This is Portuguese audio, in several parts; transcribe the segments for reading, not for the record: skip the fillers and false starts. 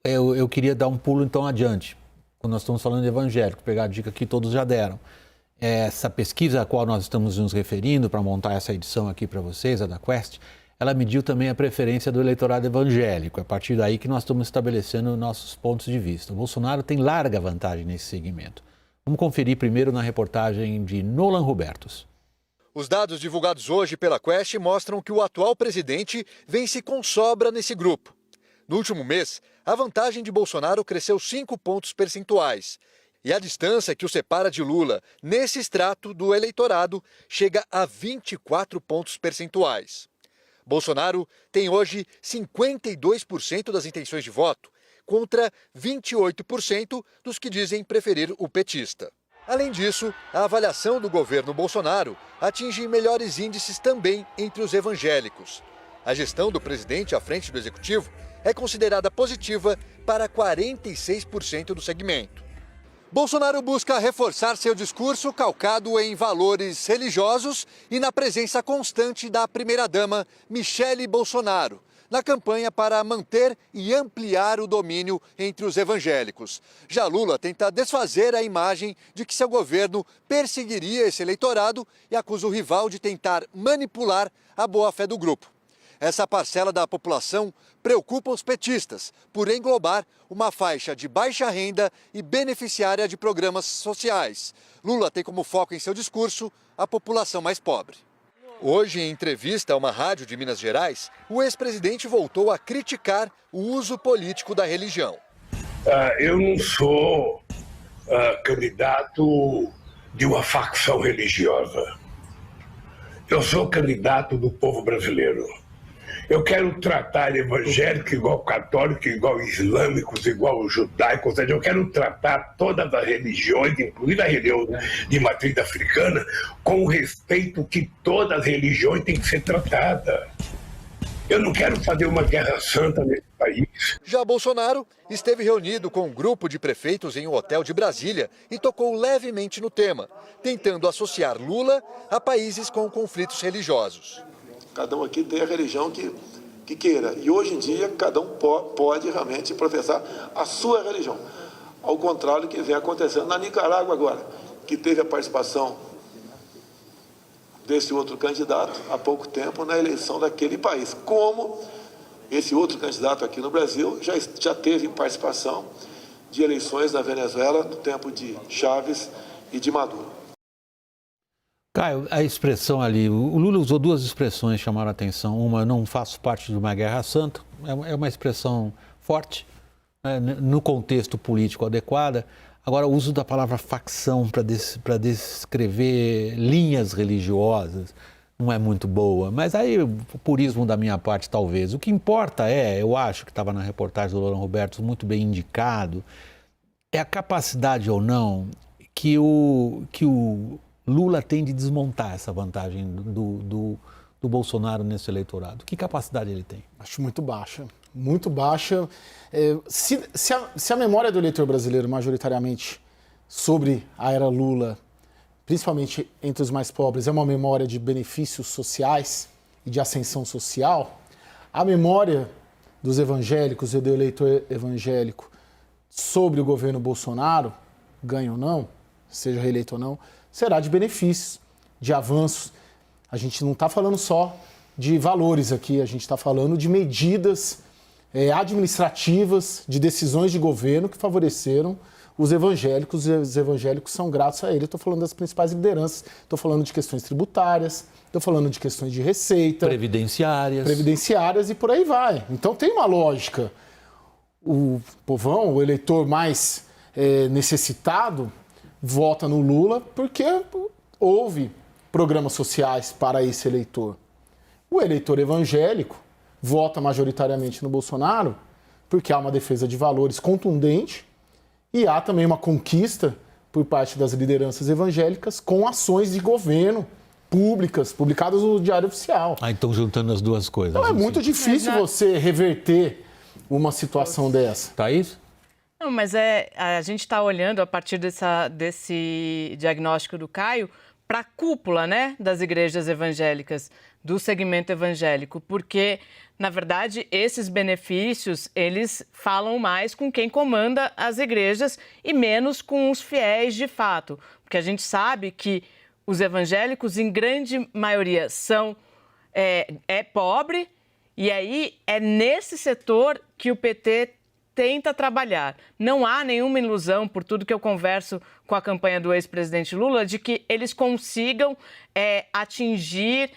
eu queria dar um pulo então adiante, quando nós estamos falando de evangélico, pegar a dica que todos já deram. Essa pesquisa a qual nós estamos nos referindo para montar essa edição aqui para vocês, a da Quest, ela mediu também a preferência do eleitorado evangélico. É a partir daí que nós estamos estabelecendo nossos pontos de vista. O Bolsonaro tem larga vantagem nesse segmento. Vamos conferir primeiro na reportagem de Nolan Robertos. Os dados divulgados hoje pela Quest mostram que o atual presidente vence com sobra nesse grupo. No último mês, a vantagem de Bolsonaro cresceu 5 pontos percentuais. E a distância que o separa de Lula nesse extrato do eleitorado chega a 24 pontos percentuais. Bolsonaro tem hoje 52% das intenções de voto, contra 28% dos que dizem preferir o petista. Além disso, a avaliação do governo Bolsonaro atinge melhores índices também entre os evangélicos. A gestão do presidente à frente do executivo é considerada positiva para 46% do segmento. Bolsonaro busca reforçar seu discurso calcado em valores religiosos e na presença constante da primeira-dama Michele Bolsonaro, na campanha para manter e ampliar o domínio entre os evangélicos. Já Lula tenta desfazer a imagem de que seu governo perseguiria esse eleitorado e acusa o rival de tentar manipular a boa-fé do grupo. Essa parcela da população preocupa os petistas por englobar uma faixa de baixa renda e beneficiária de programas sociais. Lula tem como foco em seu discurso a população mais pobre. Hoje, em entrevista a uma rádio de Minas Gerais, o ex-presidente voltou a criticar o uso político da religião. Eu não sou candidato de uma facção religiosa. Eu sou candidato do povo brasileiro. Eu quero tratar evangélico igual católico, igual islâmicos, igual judaicos, ou seja, eu quero tratar todas as religiões, incluindo a religião de matriz africana, com o respeito que todas as religiões têm que ser tratadas. Eu não quero fazer uma guerra santa nesse país. Já Bolsonaro esteve reunido com um grupo de prefeitos em um hotel de Brasília e tocou levemente no tema, tentando associar Lula a países com conflitos religiosos. Cada um aqui tem a religião que queira. E hoje em dia, cada um pode realmente professar a sua religião. Ao contrário do que vem acontecendo na Nicarágua agora, que teve a participação desse outro candidato há pouco tempo na eleição daquele país. Como esse outro candidato aqui no Brasil já teve participação de eleições na Venezuela no tempo de Chávez e de Maduro. Caio, a expressão ali, o Lula usou duas expressões que chamaram a atenção. Uma, não faço parte de uma guerra santa, é uma expressão forte, né, no contexto político adequada. Agora, o uso da palavra facção para descrever linhas religiosas não é muito boa, mas aí o purismo da minha parte talvez. O que importa eu acho que estava na reportagem do Nolan Robertos muito bem indicado, é a capacidade ou não que o Lula tem de desmontar essa vantagem do Bolsonaro nesse eleitorado. Que capacidade ele tem? Acho muito baixa, muito baixa. Se a memória do eleitor brasileiro, majoritariamente, sobre a era Lula, principalmente entre os mais pobres, é uma memória de benefícios sociais e de ascensão social, a memória dos evangélicos e do eleitor evangélico sobre o governo Bolsonaro, ganha ou não, seja reeleito ou não, será de benefícios, de avanços. A gente não está falando só de valores aqui, a gente está falando de medidas administrativas, de decisões de governo que favoreceram os evangélicos, e os evangélicos são gratos a ele. Estou falando das principais lideranças, estou falando de questões tributárias, estou falando de questões de receita. Previdenciárias e por aí vai. Então tem uma lógica. O povão, o eleitor mais necessitado, vota no Lula porque houve programas sociais para esse eleitor. O eleitor evangélico vota majoritariamente no Bolsonaro porque há uma defesa de valores contundente e há também uma conquista por parte das lideranças evangélicas com ações de governo públicas, publicadas no Diário Oficial. Então juntando as duas coisas. Então é muito difícil você reverter uma situação dessa. Thaís? Não, mas a gente está olhando a partir desse diagnóstico do Caio para a cúpula, né, das igrejas evangélicas, do segmento evangélico, porque na verdade, esses benefícios, eles falam mais com quem comanda as igrejas e menos com os fiéis de fato. Porque a gente sabe que os evangélicos, em grande maioria, é pobre, e aí é nesse setor que o PT tenta trabalhar. Não há nenhuma ilusão, por tudo que eu converso com a campanha do ex-presidente Lula, de que eles consigam atingir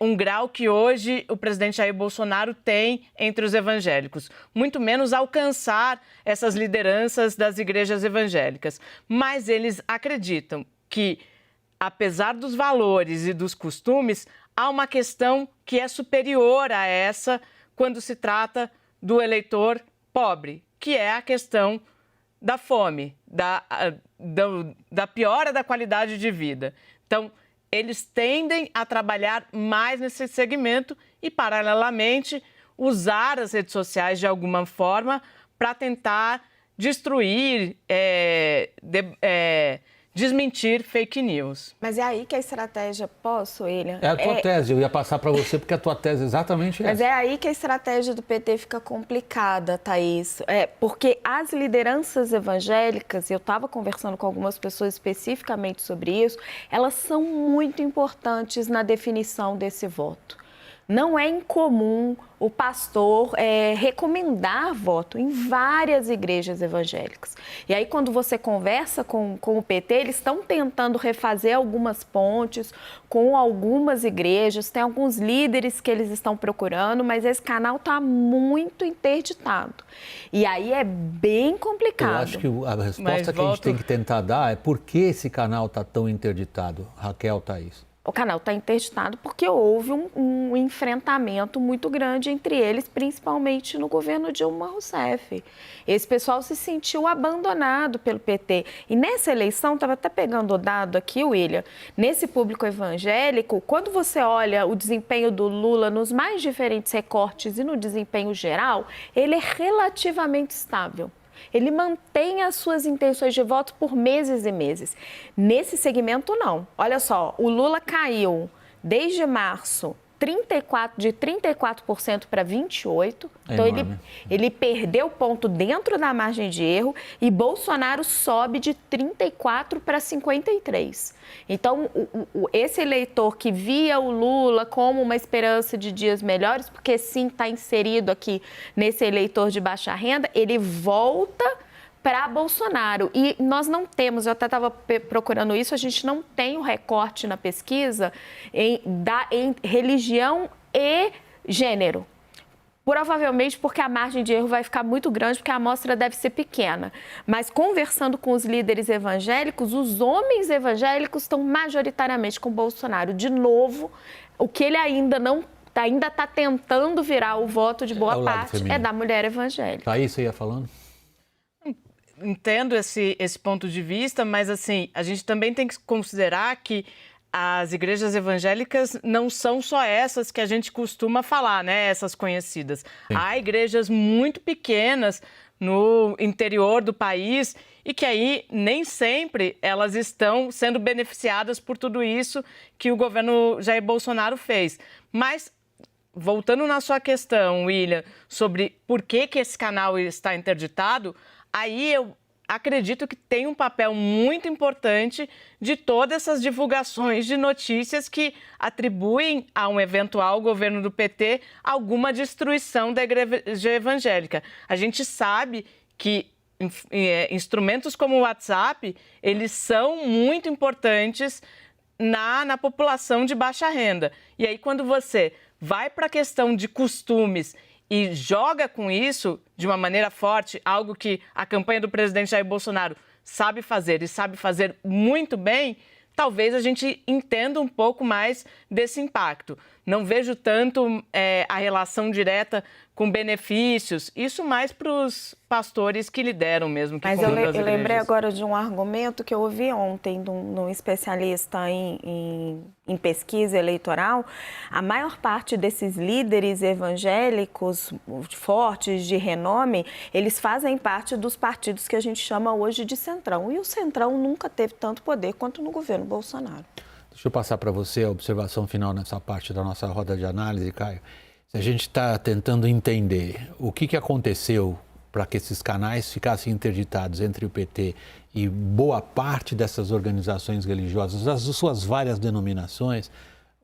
um grau que hoje o presidente Jair Bolsonaro tem entre os evangélicos. Muito menos alcançar essas lideranças das igrejas evangélicas. Mas eles acreditam que, apesar dos valores e dos costumes, há uma questão que é superior a essa quando se trata do eleitor pobre, que é a questão da fome, da piora da qualidade de vida. Então, eles tendem a trabalhar mais nesse segmento e, paralelamente, usar as redes sociais de alguma forma para tentar destruir, desmentir fake news. Mas é aí que a estratégia, posso, William? É a tua tese, eu ia passar para você porque a tua tese é exatamente essa. Mas é aí que a estratégia do PT fica complicada, Thaís. Porque as lideranças evangélicas, eu estava conversando com algumas pessoas especificamente sobre isso, elas são muito importantes na definição desse voto. Não é incomum o pastor recomendar voto em várias igrejas evangélicas. E aí, quando você conversa com o PT, eles estão tentando refazer algumas pontes com algumas igrejas, tem alguns líderes que eles estão procurando, mas esse canal está muito interditado. E aí é bem complicado. Eu acho que a resposta que a gente tem que tentar dar é por que esse canal está tão interditado, Raquel, Thaís? O canal está interditado porque houve um enfrentamento muito grande entre eles, principalmente no governo Dilma Rousseff. Esse pessoal se sentiu abandonado pelo PT. E nessa eleição, estava até pegando o dado aqui, William, nesse público evangélico, quando você olha o desempenho do Lula nos mais diferentes recortes e no desempenho geral, ele é relativamente estável. Ele mantém as suas intenções de voto por meses e meses. Nesse segmento, não. Olha só, o Lula caiu desde março de 34% para 28%. Então, ele perdeu ponto dentro da margem de erro e Bolsonaro sobe de 34% para 53%. Então, esse eleitor que via o Lula como uma esperança de dias melhores, porque sim, está inserido aqui nesse eleitor de baixa renda, ele volta para Bolsonaro. E nós não temos, eu até estava procurando isso, a gente não tem o recorte na pesquisa em religião e gênero. Provavelmente porque a margem de erro vai ficar muito grande, porque a amostra deve ser pequena. Mas conversando com os líderes evangélicos, os homens evangélicos estão majoritariamente com Bolsonaro. De novo, o que ele ainda está tentando virar o voto de boa parte é da mulher evangélica. Aí você ia falando? Entendo esse ponto de vista, mas assim, a gente também tem que considerar que as igrejas evangélicas não são só essas que a gente costuma falar, né? Essas conhecidas. Sim. Há igrejas muito pequenas no interior do país e que aí nem sempre elas estão sendo beneficiadas por tudo isso que o governo Jair Bolsonaro fez. Mas, voltando na sua questão, William, sobre por que esse canal está interditado, aí eu acredito que tem um papel muito importante de todas essas divulgações de notícias que atribuem a um eventual governo do PT alguma destruição da igreja evangélica. A gente sabe que instrumentos como o WhatsApp, eles são muito importantes na população de baixa renda. E aí, quando você vai para a questão de costumes e joga com isso de uma maneira forte, algo que a campanha do presidente Jair Bolsonaro sabe fazer e sabe fazer muito bem, talvez a gente entenda um pouco mais desse impacto. Não vejo tanto a relação direta com benefícios, isso mais para os pastores que lideram mesmo. Mas eu lembrei agora de um argumento que eu ouvi ontem de um especialista em pesquisa eleitoral. A maior parte desses líderes evangélicos fortes, de renome, eles fazem parte dos partidos que a gente chama hoje de centrão. E o centrão nunca teve tanto poder quanto no governo Bolsonaro. Deixa eu passar para você a observação final nessa parte da nossa roda de análise, Caio. Se a gente está tentando entender o que aconteceu para que esses canais ficassem interditados entre o PT e boa parte dessas organizações religiosas, as suas várias denominações,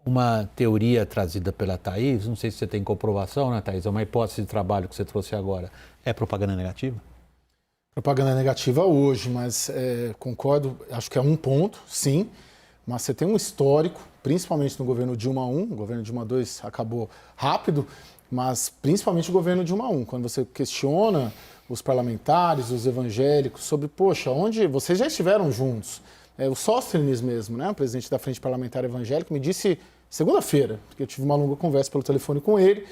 uma teoria trazida pela Thaís, não sei se você tem comprovação, né, Thaís? É uma hipótese de trabalho que você trouxe agora. É propaganda negativa? Propaganda negativa hoje, mas concordo, acho que é um ponto, sim, mas você tem um histórico, principalmente no governo Dilma I, o governo Dilma II acabou rápido, mas principalmente o governo Dilma I, quando você questiona os parlamentares, os evangélicos, sobre, poxa, onde vocês já estiveram juntos? O Sóstenes mesmo, né, o presidente da Frente Parlamentar Evangélica, me disse segunda-feira, porque eu tive uma longa conversa pelo telefone com ele,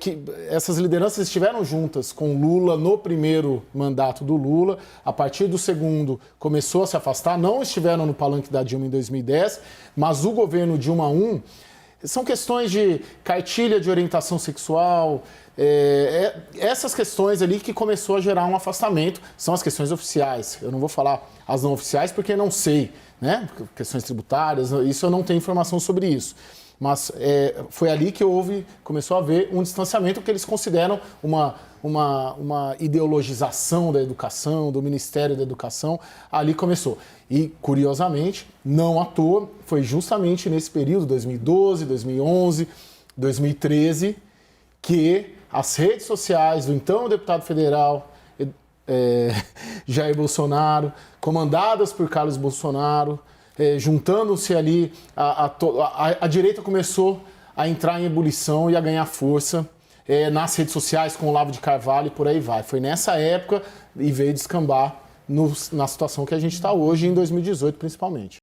que essas lideranças estiveram juntas com Lula no primeiro mandato do Lula, a partir do segundo começou a se afastar, não estiveram no palanque da Dilma em 2010, mas o governo Dilma I, são questões de cartilha de orientação sexual, essas questões ali que começou a gerar um afastamento, são as questões oficiais, eu não vou falar as não oficiais porque não sei, né? Questões tributárias, isso eu não tenho informação sobre isso. Mas foi ali que começou a haver um distanciamento que eles consideram uma ideologização da educação, do Ministério da Educação, ali começou. E, curiosamente, não à toa, foi justamente nesse período, 2012, 2011, 2013, que as redes sociais do então deputado federal Jair Bolsonaro, comandadas por Carlos Bolsonaro, juntando-se ali, a direita começou a entrar em ebulição e a ganhar força nas redes sociais com o Olavo de Carvalho e por aí vai. Foi nessa época e veio descambar na situação que a gente está hoje, em 2018 principalmente.